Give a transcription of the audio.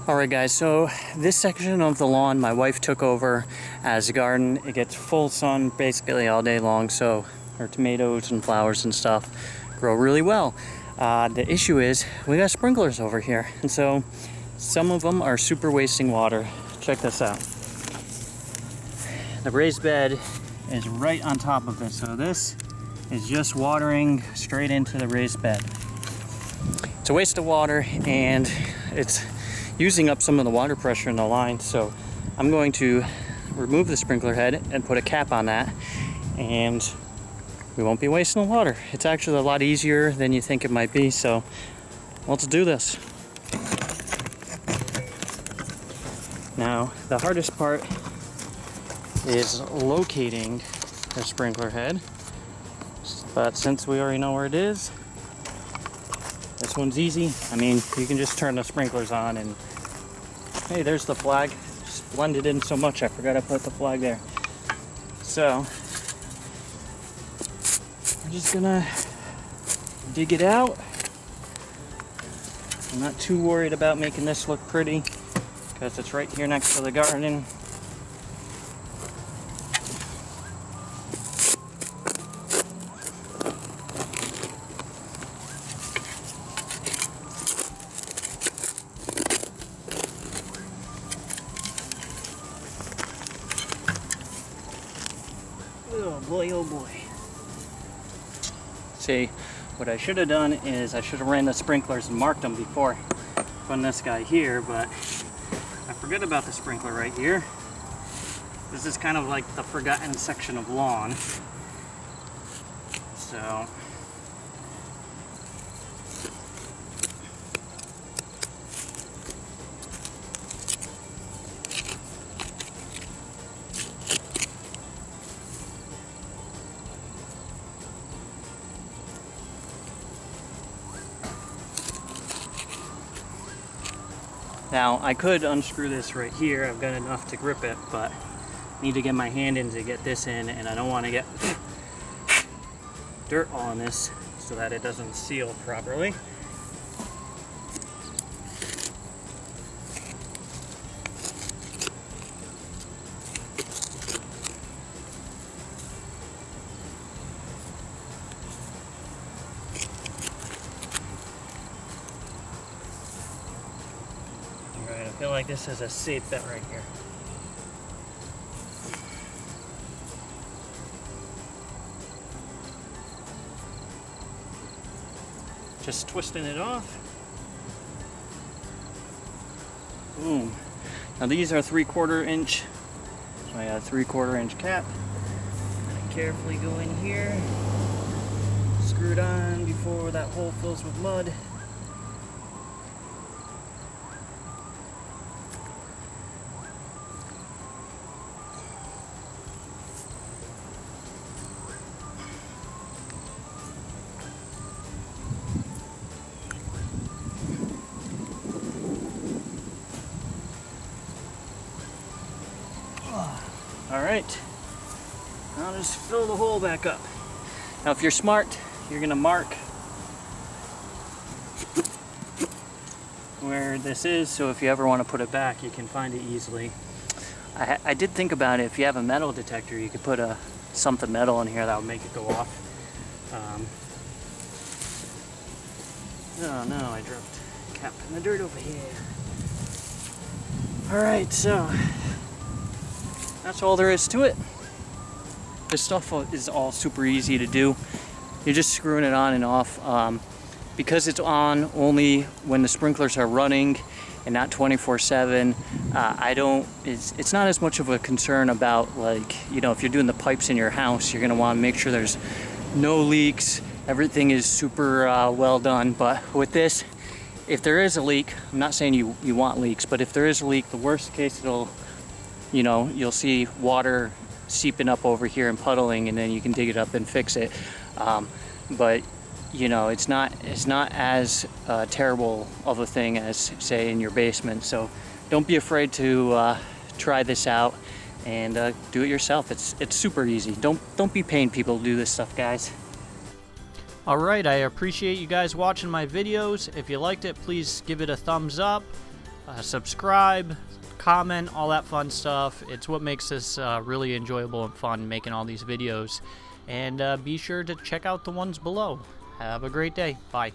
Alright guys, so this section of the lawn my wife took over as a garden. It gets full sun basically all day long, so our tomatoes and flowers and stuff grow really well. The issue is we got sprinklers over here, and so some of them are super wasting water. Check this out. The raised bed is right on top of this, so this is just watering straight into the raised bed. It's a waste of water and it's using up some of the water pressure in the line, so I'm going to remove the sprinkler head and put a cap on that, and we won't be wasting the water. It's actually a lot easier than you think it might be, so let's do this. Now, the hardest part is locating the sprinkler head, but since we already know where it is, this one's easy. I mean, you can just turn the sprinklers on and hey, there's the flag. Just blended in so much I forgot I put the flag there. So I'm just gonna dig it out. I'm not too worried about making this look pretty because it's right here next to the garden. Oh boy, oh boy. See, what I should have done is I should have ran the sprinklers and marked them before putting this guy here, but I forget about the sprinkler right here. This is kind of like the forgotten section of lawn. So now, I could unscrew this right here. I've got enough to grip it, but I need to get my hand in to get this in, and I don't want to get dirt on this so that it doesn't seal properly. I feel like this is a safe bet right here. Just twisting it off. Boom. Now these are 3/4 inch. So I got a 3/4 inch cap. I'm gonna carefully go in here. Screw it on before that hole fills with mud. Alright, I'll just fill the hole back up. Now if you're smart, you're going to mark where this is, so if you ever want to put it back, you can find it easily. I did think about it. If you have a metal detector, you could put something metal in here that would make it go off. Oh no, I dropped a cap in the dirt over here. Alright, so that's all there is to it. This stuff is all super easy to do. You're just screwing it on and off. Because it's on only when the sprinklers are running and not 24/7, it's not as much of a concern about, like, you know, if you're doing the pipes in your house, you're gonna wanna make sure there's no leaks, everything is super well done. But with this, if there is a leak, I'm not saying you want leaks, but if there is a leak, the worst case you'll see water seeping up over here and puddling, and then you can dig it up and fix it. But you know, it's not as terrible of a thing as, say, in your basement. So don't be afraid to try this out and do it yourself. It's super easy. Don't be paying people to do this stuff, guys. Alright, I appreciate you guys watching my videos. If you liked it, please give it a thumbs up. subscribe, comment, all that fun stuff. It's what makes this really enjoyable and fun, making all these videos. And be sure to check out the ones below. Have a great day. Bye.